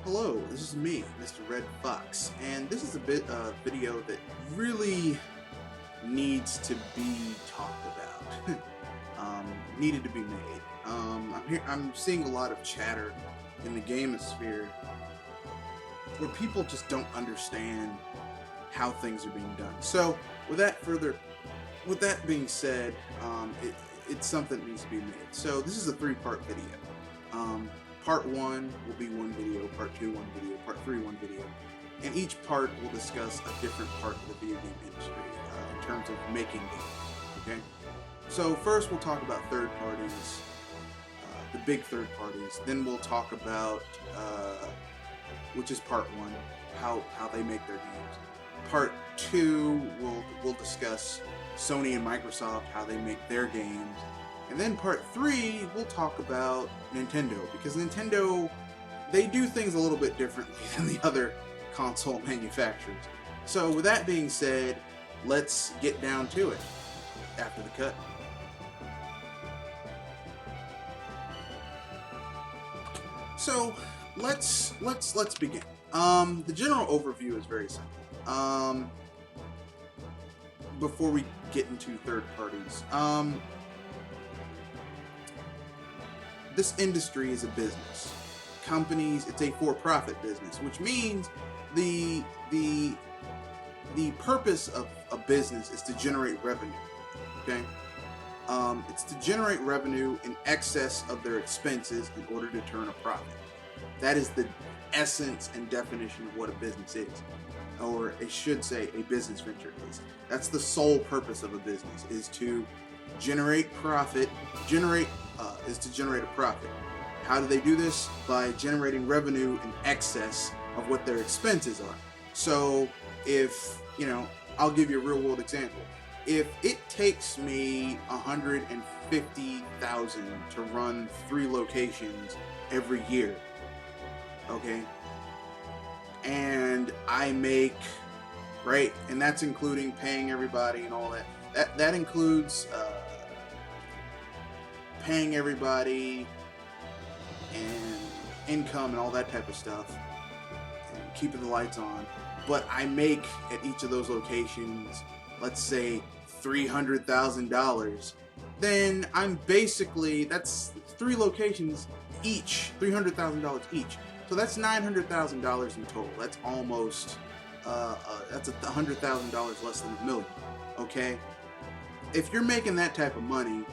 Hello, this is me, Mr. Red Fox, and this is a video that really needs to be talked about. Needed to be made. I'm seeing a lot of chatter in the gamosphere where people just don't understand how things are being done. So, with that being said, it's something that needs to be made. So, this is a three-part video. Part 1 will be one video, part 2 one video, part 3 one video, and each part will discuss a different part of the video game industry in terms of making games. Okay, so first we'll talk about third parties, the big third parties. Then we'll talk about, which is part 1, how they make their games. Part 2 we'll discuss Sony and Microsoft, how they make their games. And then part 3, we'll talk about Nintendo, because Nintendo, they do things a little bit differently than the other console manufacturers. So with that being said, let's get down to it after the cut. So let's begin. The general overview is very simple. Before we get into third parties, this industry is a business. Companies, it's a for-profit business, which means the purpose of a business is to generate revenue. Okay, it's to generate revenue in excess of their expenses in order to turn a profit. That is the essence and definition of what a business is, or I should say, a business venture is. That's the sole purpose of a business, is to generate profit. Is to generate a profit. How do they do this? By generating revenue in excess of what their expenses are. So if, I'll give you a real world example. If it takes me $150,000 to run 3 locations every year, okay, and I make, right, and that's including paying everybody and all that. That includes paying everybody and income and all that type of stuff and keeping the lights on, but I make at each of those locations, let's say $300,000, then I'm basically, that's 3 locations each, $300,000 each, so that's $900,000 in total. That's almost that's $100,000 less than $1 million. Okay, if you're making that type of money,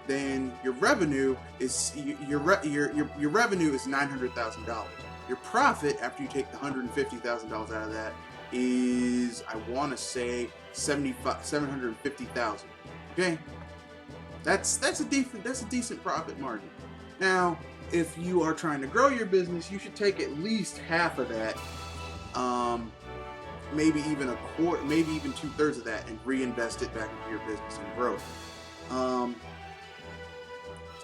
then your revenue is your revenue is $900,000. Your profit after you take the $150,000 out of that is, I want to say, $750,000. Okay, that's a decent profit margin. Now, if you are trying to grow your business, you should take at least half of that, maybe even a quarter, maybe even 2/3 of that, and reinvest it back into your business and grow it.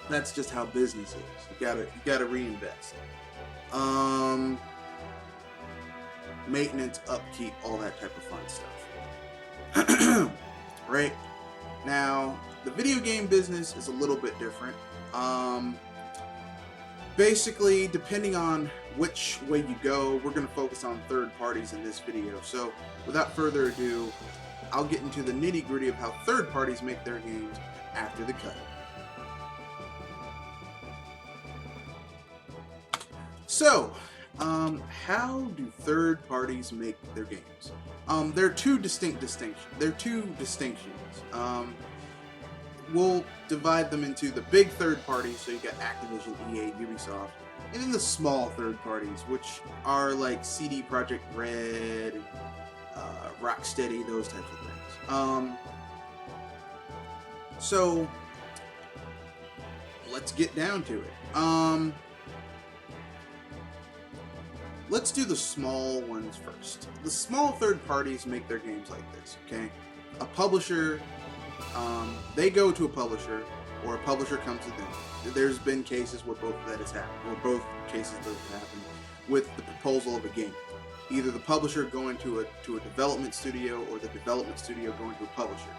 That's just how business is. You gotta reinvest. Maintenance, upkeep, all that type of fun stuff. Right? Now, the video game business is a little bit different. Basically, depending on which way you go, we're going to focus on third parties in this video. So, without further ado, I'll get into the nitty-gritty of how third parties make their games after the cut. So, how do third parties make their games? There are two distinctions. We'll divide them into the big third parties, so you got Activision, EA, Ubisoft, and then the small third parties, which are like CD Projekt Red, Rocksteady, those types of things. So, let's get down to it. Let's do the small ones first. The small third parties make their games like this, okay? A publisher, they go to a publisher, or a publisher comes to them. There's been cases where both of that has happened, or both cases that have happened with the proposal of a game. Either the publisher going to a development studio, or the development studio going to a publisher,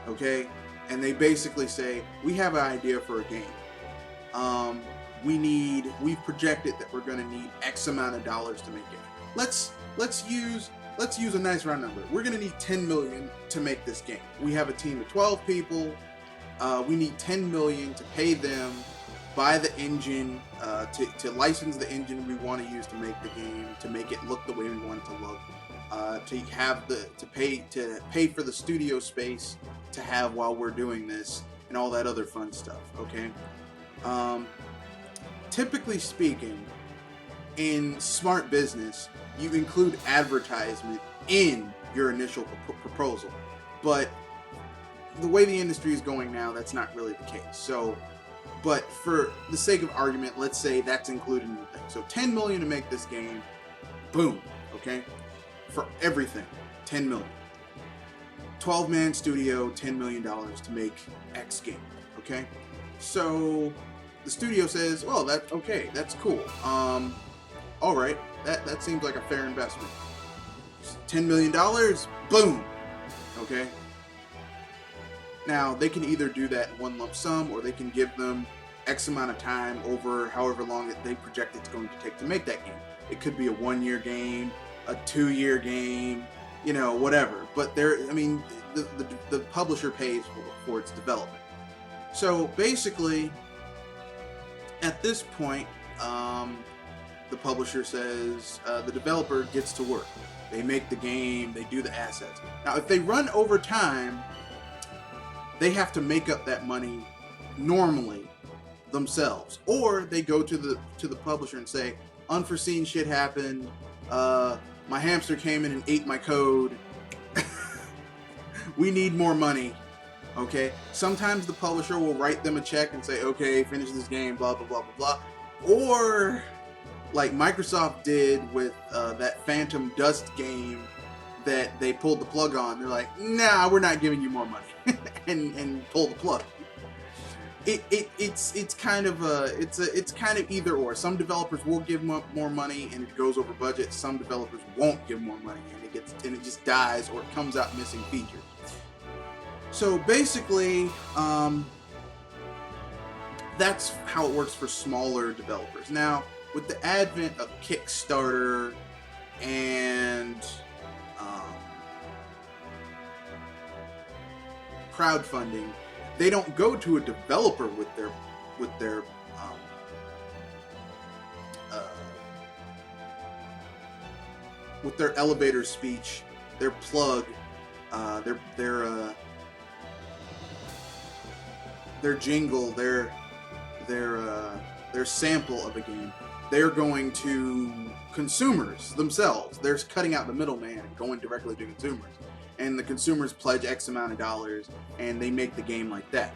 okay? And they basically say, we have an idea for a game. we've projected that we're going to need X amount of dollars to make it. Let's use a nice round number. We're going to need 10 million to make this game. We have a team of 12 people. We need 10 million to pay them, buy the engine, to license the engine we want to use to make the game, to make it look the way we want it to look, to pay for the studio space to have while we're doing this, and all that other fun stuff. Okay. Typically speaking, in smart business, you include advertisement in your initial proposal, but the way the industry is going now, that's not really the case. So, but for the sake of argument, let's say that's included in the thing. So 10 million to make this game, boom, okay? For everything, 10 million. 12-man studio, $10 million to make X game, okay? So the studio says, well, that's cool. All right, that seems like a fair investment. $10 million, boom, okay? Now, they can either do that in one lump sum, or they can give them X amount of time over however long that they project it's going to take to make that game. It could be a 1-year game, a 2-year game, you know, whatever. But the publisher pays for its development. So basically, at this point, the publisher says the developer gets to work. They make the game, they do the assets. Now, if they run over time, they have to make up that money normally themselves, or they go to the publisher and say, unforeseen shit happened, my hamster came in and ate my code, we need more money. Okay, sometimes the publisher will write them a check and say, okay, finish this game, blah blah blah blah blah, or like Microsoft did with that Phantom Dust game that they pulled the plug on. They're like, nah, we're not giving you more money. and pull the plug. It's kind of either or. Some developers will give more money and it goes over budget. Some developers won't give more money and it just dies, or it comes out missing features. So basically, that's how it works for smaller developers. Now, with the advent of Kickstarter and crowdfunding, they don't go to a developer with their elevator speech, their plug, their jingle, their sample of a game. They're going to consumers themselves. They're cutting out the middleman and going directly to consumers. And the consumers pledge X amount of dollars, and they make the game like that.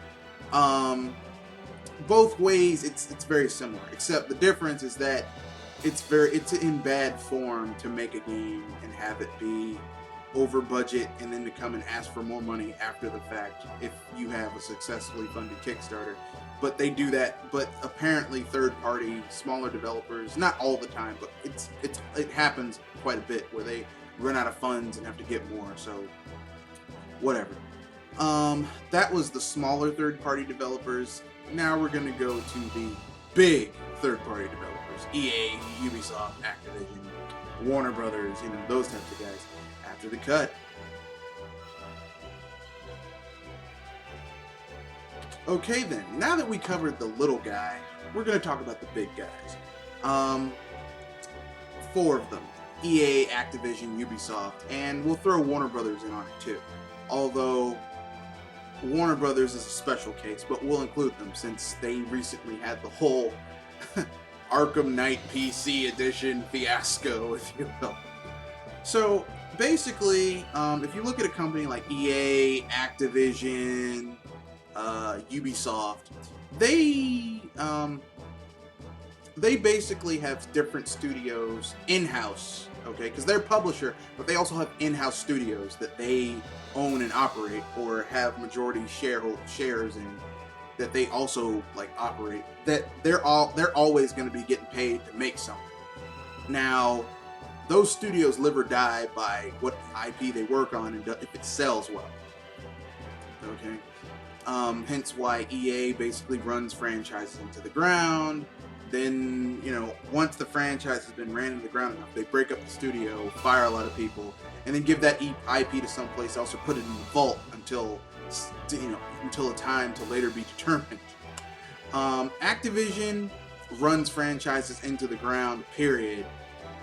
Both ways, it's very similar, except the difference is that it's in bad form to make a game and have it be over budget, and then to come and ask for more money after the fact if you have a successfully funded Kickstarter. But they do that. But apparently, third-party, smaller developers, not all the time, but it happens quite a bit where they run out of funds and have to get more. So whatever. That was the smaller third-party developers. Now we're going to go to the big third-party developers: EA, Ubisoft, Activision, Warner Brothers, those types of guys. After the cut. Okay then, now that we covered the little guy, we're going to talk about the big guys. 4 of them: EA, Activision, Ubisoft, and we'll throw Warner Brothers in on it too. Although Warner Brothers is a special case, but we'll include them since they recently had the whole Arkham Knight PC edition fiasco, if you will. So basically, if you look at a company like EA, Activision, Ubisoft, they basically have different studios in-house, okay? Because they're a publisher, but they also have in-house studios that they own and operate, or have majority shares in, that they also operate. That they're always going to be getting paid to make something. Now, those studios live or die by what IP they work on and if it sells well. Okay. Hence why EA basically runs franchises into the ground. then, you know, once the franchise has been ran into the ground enough, they break up the studio, fire a lot of people, and then give that IP to someplace else or put it in the vault until, you know, until a time to later be determined. Activision runs franchises into the ground, period.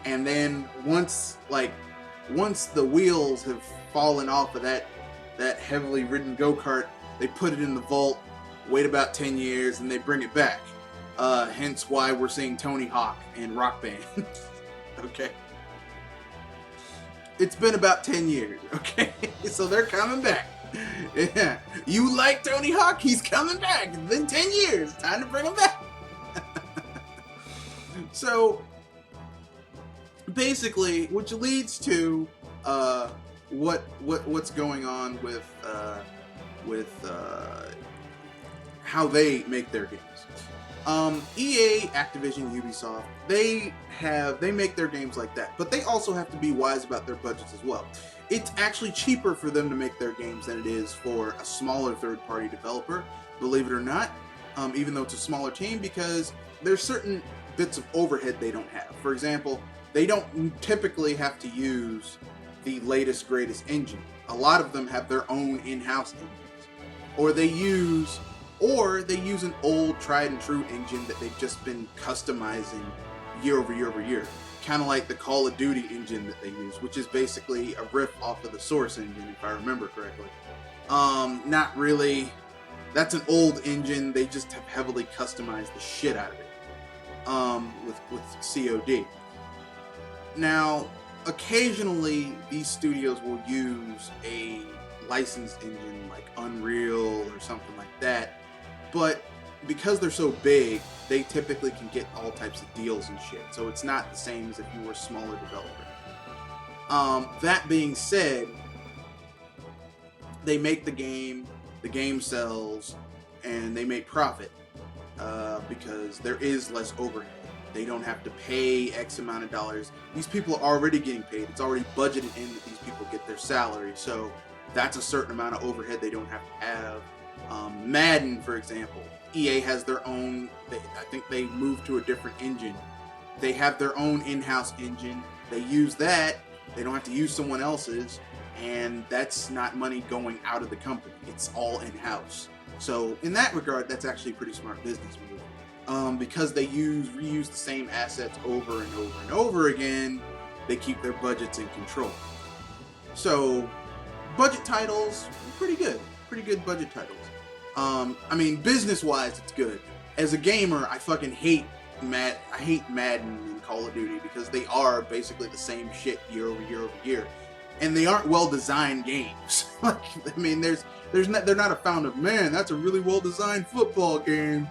And then once the wheels have fallen off of that heavily ridden go-kart, they put it in the vault, wait about 10 years, and they bring it back. Hence why we're seeing Tony Hawk and Rock Band. Okay. It's been about 10 years, okay? So they're coming back. Yeah. You like Tony Hawk? He's coming back. It's been 10 years. Time to bring him back. So, basically, which leads to what's going on with how they make their games. EA, Activision, Ubisoft, they make their games like that, but they also have to be wise about their budgets as well. It's actually cheaper for them to make their games than it is for a smaller third-party developer, believe it or not, even though it's a smaller team, because there's certain bits of overhead they don't have. For example, they don't typically have to use the latest, greatest engine. A lot of them have their own in-house engines. Or they use an old, tried-and-true engine that they've just been customizing year over year over year. Kind of like the Call of Duty engine that they use, which is basically a riff off of the Source engine, if I remember correctly. Not really. That's an old engine. They just have heavily customized the shit out of it with COD. Now, occasionally, these studios will use a licensed engine like Unreal or something like that, but because they're so big, they typically can get all types of deals and shit, so it's not the same as if you were a smaller developer. That being said, they make the game sells, and they make profit because there is less overhead. They don't have to pay X amount of dollars. These people are already getting paid. It's already budgeted in that these people get their salary, so that's a certain amount of overhead they don't have to have. Madden, for example, EA has their own, I think they moved to a different engine. They have their own in-house engine. They use that. They don't have to use someone else's, and that's not money going out of the company. It's all in-house. So in that regard, that's actually a pretty smart business move. Because they reuse the same assets over and over and over again, they keep their budgets in control. So, budget titles, pretty good budget titles. I mean, business-wise, it's good. As a gamer, I fucking hate Madden and Call of Duty because they are basically the same shit year over year over year, and they aren't well-designed games. Like, I mean, they're not a found of, man, that's a really well-designed football game.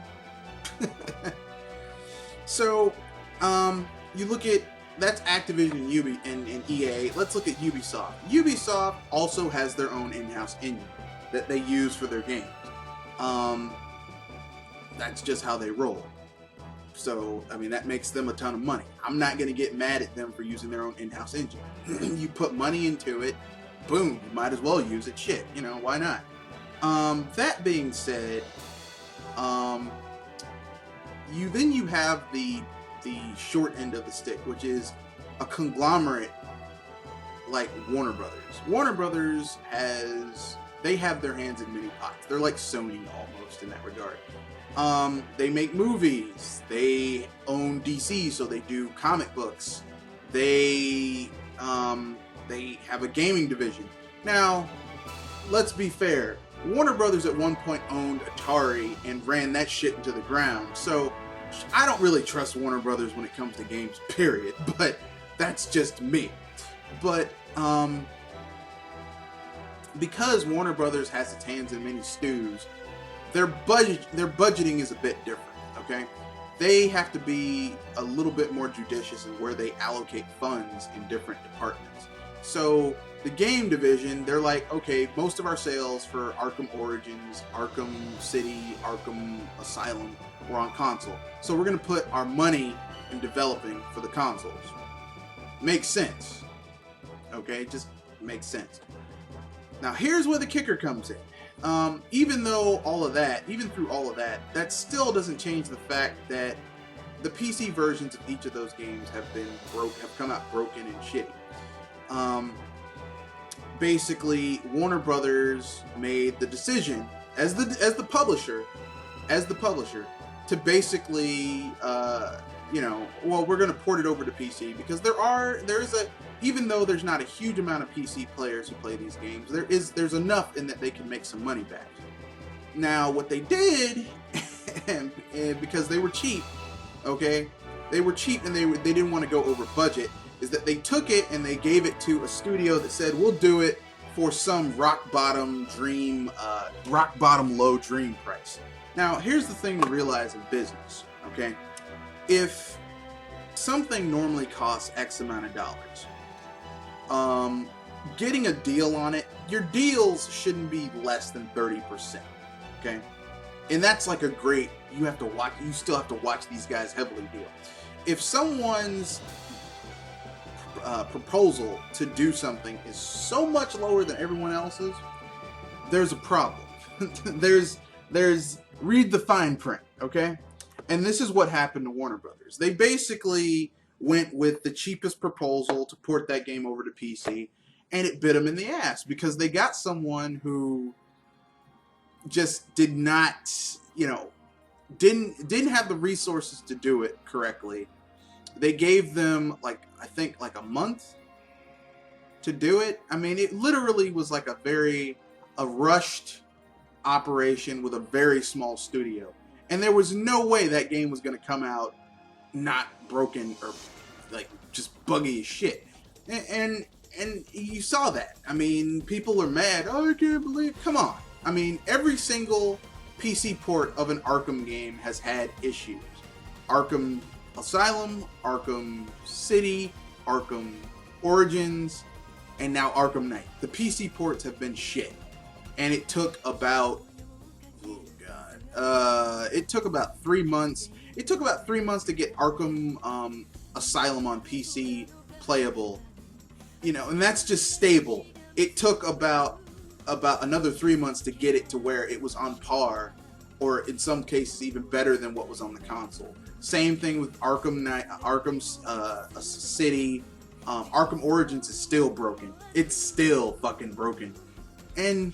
So, you look at, that's Activision and EA. Let's look at Ubisoft. Ubisoft also has their own in-house engine that they use for their games. That's just how they roll. So, I mean, that makes them a ton of money. I'm not going to get mad at them for using their own in-house engine. You put money into it, boom, you might as well use it. Shit, you know, why not? That being said, you have the short end of the stick, which is a conglomerate like Warner Brothers. Warner Brothers they have their hands in many pots. They're like Sony almost in that regard. They make movies. They own DC, so they do comic books. They have a gaming division. Now, let's be fair. Warner Brothers at one point owned Atari and ran that shit into the ground. So I don't really trust Warner Brothers when it comes to games, period. But that's just me. But because Warner Brothers has its hands in many stews, their budgeting is a bit different, okay? They have to be a little bit more judicious in where they allocate funds in different departments. So the game division, they're like, okay, most of our sales for Arkham Origins, Arkham City, Arkham Asylum were on console. So we're going to put our money in developing for the consoles. Makes sense. Okay, just makes sense. Now here's where the kicker comes in. Even through all of that, that still doesn't change the fact that the PC versions of each of those games have come out broken and shitty. Basically, Warner Brothers made the decision as the publisher to basically, well, we're going to port it over to PC because even though there's not a huge amount of PC players who play these games, there's enough in that they can make some money back. Now, what they did, and because they were cheap, okay, they were cheap and they didn't want to go over budget, is that they took it and they gave it to a studio that said, we'll do it for some rock bottom low dream price. Now, here's the thing to realize in business, okay? If something normally costs X amount of dollars, getting a deal on it, your deals shouldn't be less than 30%, okay? And that's like you still have to watch these guys heavily deal. If someone's proposal to do something is so much lower than everyone else's, there's a problem. there's read the fine print, okay? And this is what happened to Warner Brothers. They basically went with the cheapest proposal to port that game over to PC, and it bit them in the ass because they got someone who just did not, didn't have the resources to do it correctly. They gave them I think a month to do it. I mean, it literally was like a rushed operation with a very small studio. And there was no way that game was going to come out not broken or just buggy as shit. And you saw that. I mean, people are mad. Oh, I can't believe. Come on. I mean, every single PC port of an Arkham game has had issues. Arkham Asylum, Arkham City, Arkham Origins, and now Arkham Knight. The PC ports have been shit. And it took about, it took about 3 months. It took about 3 months to get Arkham Asylum on PC playable. And that's just stable. It took about another 3 months to get it to where it was on par, or in some cases even better than what was on the console. Same thing with Arkham Knight, Arkham City. Arkham Origins is still broken. It's still fucking broken. And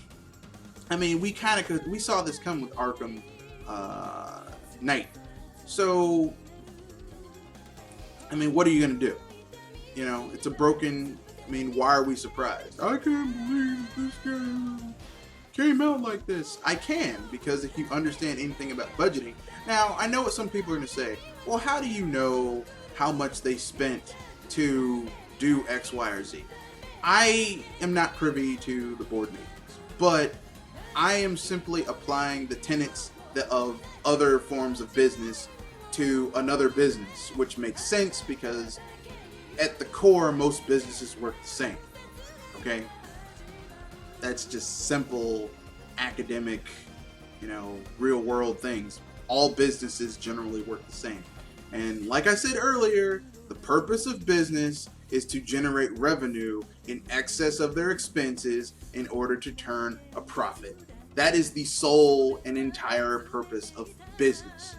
I mean, we saw this come with Arkham Knight. So, I mean, what are you gonna do? It's a broken. I mean, why are we surprised? I can't believe this game came out like this. I can, because if you understand anything about budgeting. Now, I know what some people are going to say. Well, how do you know how much they spent to do X, Y, or Z? I am not privy to the board meetings, but I am simply applying the tenets of other forms of business to another business, which makes sense because at the core, most businesses work the same, okay? That's just simple, academic, real world things. All businesses generally work the same. And like I said earlier, the purpose of business is to generate revenue in excess of their expenses in order to turn a profit. That is the sole and entire purpose of business.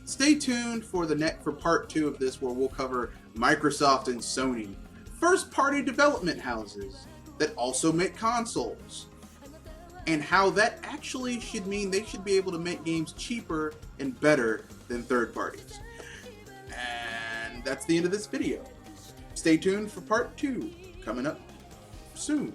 Stay tuned for part 2 of this, where we'll cover Microsoft and Sony, first-party development houses that also make consoles, and how that actually should mean they should be able to make games cheaper and better than third parties. And that's the end of this video. Stay tuned for part 2, coming up soon.